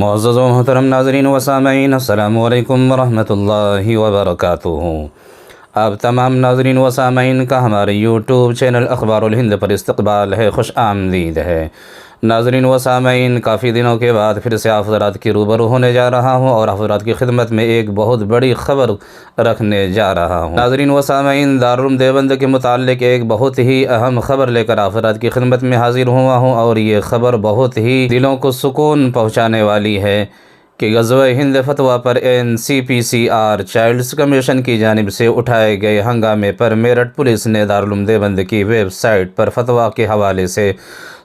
معزز و محترم ناظرین و سامعین، السلام علیکم ورحمۃ اللہ وبرکاتہ۔ آپ تمام ناظرین و سامعین کا ہمارے یوٹیوب چینل اخبار الہند پر استقبال ہے، خوش آمدید ہے۔ ناظرین و سامعین، کافی دنوں کے بعد پھر سے آپ حضرات کی روبرو ہونے جا رہا ہوں اور آپ حضرات کی خدمت میں ایک بہت بڑی خبر رکھنے جا رہا ہوں۔ ناظرین و سامعین، دارالعلوم دیوبند کے متعلق ایک بہت ہی اہم خبر لے کر آپ حضرات کی خدمت میں حاضر ہوا ہوں، اور یہ خبر بہت ہی دلوں کو سکون پہنچانے والی ہے کہ غزوہ ہند فتویٰ پر NCPCR چائلڈز کمیشن کی جانب سے اٹھائے گئے ہنگامے پر میرٹھ پولیس نے دارالعلوم دیوبند کی ویب سائٹ پر فتویٰ کے حوالے سے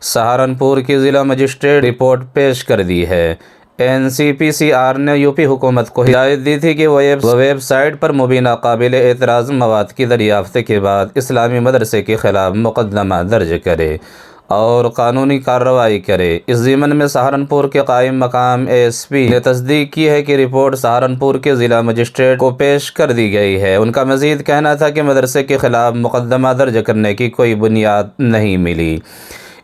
سہارنپور کی ضلع مجسٹریٹ رپورٹ پیش کر دی ہے۔ NCPCR نے UP حکومت کو ہدایت دی تھی کہ وہ ویب سائٹ پر مبینہ قابل اعتراض مواد کی دریافت کے بعد اسلامی مدرسے کے خلاف مقدمہ درج کرے اور قانونی کارروائی کرے۔ اس ضمن میں سہارنپور کے قائم مقام SP نے تصدیق کی ہے کہ رپورٹ سہارنپور کے ضلع مجسٹریٹ کو پیش کر دی گئی ہے۔ ان کا مزید کہنا تھا کہ مدرسے کے خلاف مقدمہ درج کرنے کی کوئی بنیاد نہیں ملی،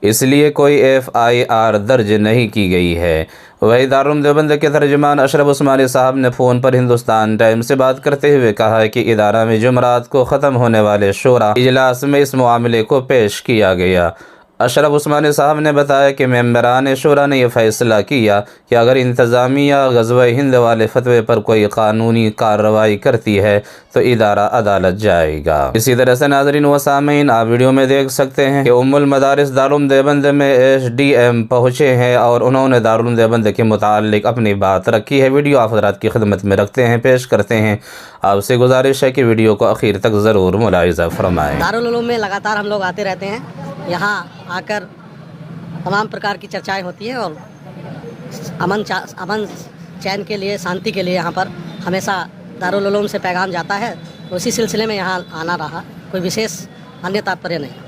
اس لیے کوئی FIR درج نہیں کی گئی ہے۔ وہی دارالعلوم دیوبند کے ترجمان اشرف عثمانی صاحب نے فون پر ہندوستان ٹائمز سے بات کرتے ہوئے کہا ہے کہ ادارہ میں جمعرات کو ختم ہونے والے شورا اجلاس میں اس معاملے کو پیش کیا گیا۔ اشرف عثمانی صاحب نے بتایا کہ ممبران شورا نے یہ فیصلہ کیا کہ اگر انتظامیہ غزوہ ہند والے فتوے پر کوئی قانونی کارروائی کرتی ہے تو ادارہ عدالت جائے گا۔ اسی طرح سے ناظرین و سامعین، آپ ویڈیو میں دیکھ سکتے ہیں کہ ام المدارس دارالعلوم دیوبند میں SDM پہنچے ہیں اور انہوں نے دارالعلوم دیوبند کے متعلق اپنی بات رکھی ہے۔ ویڈیو آپ حضرات کی خدمت میں رکھتے ہیں، پیش کرتے ہیں۔ آپ سے گزارش ہے کہ ویڈیو کو آخر تک ضرور ملاحظہ فرمائیں۔ دارالعلوم میں لگاتار ہم لوگ آتے رہتے ہیں، یہاں آ کر تمام پرکار کی چرچائیں ہوتی ہیں اور امن چین کے لیے، شانتی کے لیے یہاں پر ہمیشہ دارالعلوم سے پیغام جاتا ہے۔ اسی سلسلے میں یہاں آنا رہا، کوئی وشیش انیہ تاتپریہ نہیں۔